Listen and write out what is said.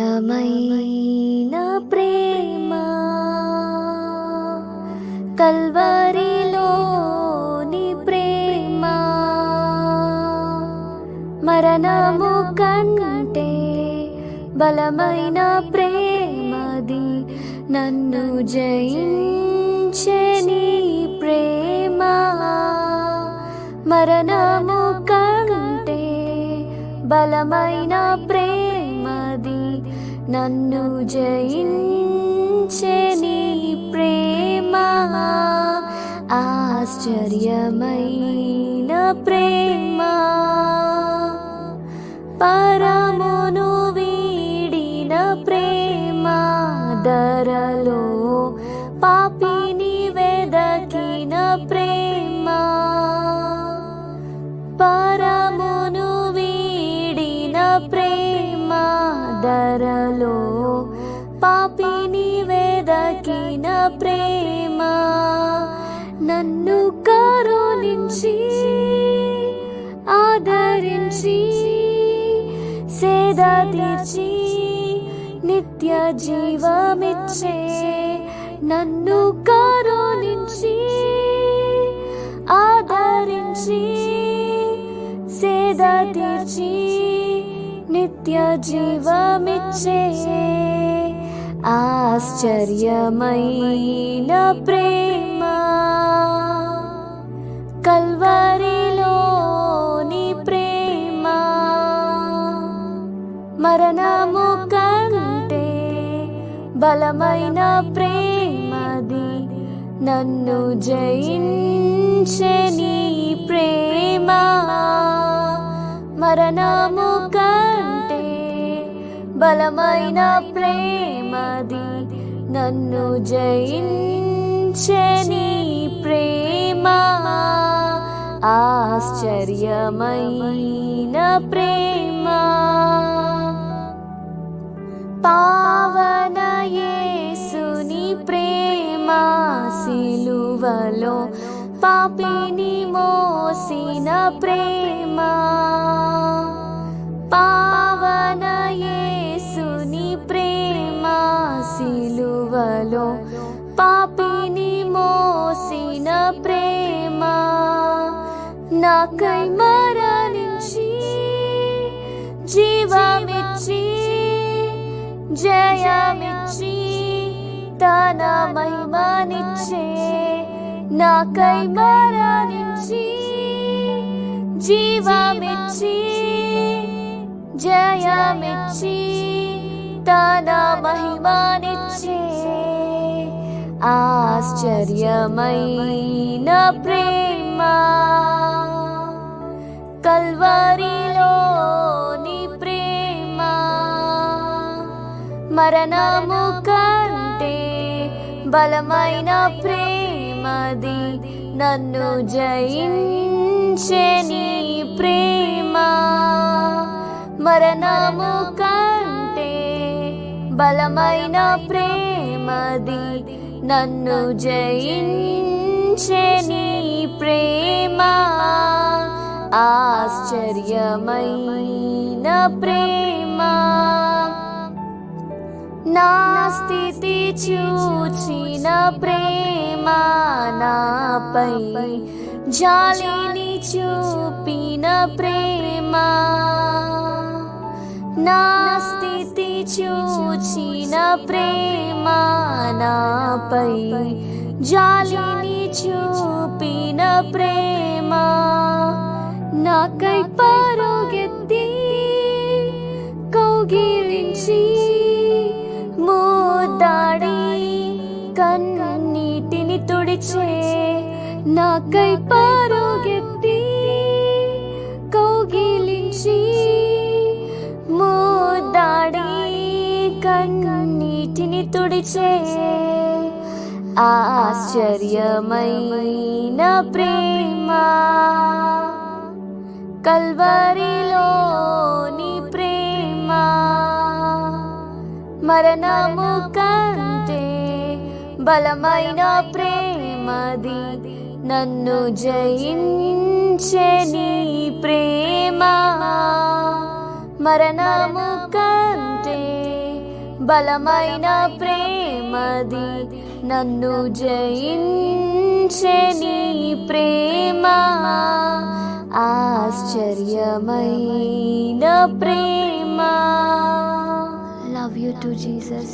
ఆశ్చర్యమైన ప్రేమ కల్వరిలోని ప్రేమ మరణము కంటే బలమైన ప్రేమది నన్ను జయించే నీ ప్రేమ మరణము కంటే బలమైన ప్రేమది నన్ను జయించే నీ ప్రేమ ఆశ్చర్యమైన ప్రేమ పరమును వీడిన ప్రేమ ధరలో పాపిని వెదకిన ప్రేమ పరమును వీడిన ప్రేమ ధరలో పాపిని వెదకిన ప్రేమ నన్ను కరుణించి ఆదరించి సేద తీర్చి నిత్య జీవమిచ్చే నన్ను కరుణించి ఆదరించి సేద తీర్చి నిత్య జీవమిచ్చే ఆశ్చర్యమైన ప్రేమ కల్వరిలోని ప్రేమ మరణము కంటే బలమైన ప్రేమది నన్ను జయించే నీ ప్రేమ మరణము కంటే బలమైన ప్రేమది నన్ను జయించే నీ ప్రేమ ఆశ్చర్యమైన ప్రేమ పావన యేసుని ప్రేమ సిలువలో పాపిని మోసిన ప్రేమ పావన యేసుని ప్రేమ సిలువలో పాపిని మోసిన ప్రేమ నాకై మరణించి జీవమిచ్చి జయమిచ్చి తన మహిమనిచ్చే నాకై మరణించి జీవమిచ్చి జయమిచ్చి తన మహిమనిచ్చే ఆశ్చర్యమైన ప్రేమ కల్వరిలోని ప్రేమ మరణము కంటే బలమైన ప్రేమది నన్ను జయించే నీ ప్రేమ మరణము కంటే బలమైన ప్రేమది నన్ను జయించే నీ ప్రేమ ఆశ్చర్యమైన ప్రేమ నా స్థితి చూచిన ప్రేమ నాపై జాలిని చూపిన ప్రేమ నా స్థితి చూచిన ప్రేమ నాపై జాలిని చూపిన ప్రేమ నాకై పరుగెత్తి కౌగిలించి ముద్దాడి కన్నీటిని తుడిచే నాకై పరుగెత్తి కౌగిలించి ముద్దాడి కన్నీటిని తుడిచే ఆశ్చర్యమైన ప్రేమ కల్వరిలోని ప్రేమ మరణము కంటే బలమైన ప్రేమది నన్ను జయించే నీ ప్రేమ మరణము కంటే బలమైన ప్రేమది, నన్ను జయించే నీ ప్రేమ, ఆశ్చర్యమైన ప్రేమ. Love you too, Jesus.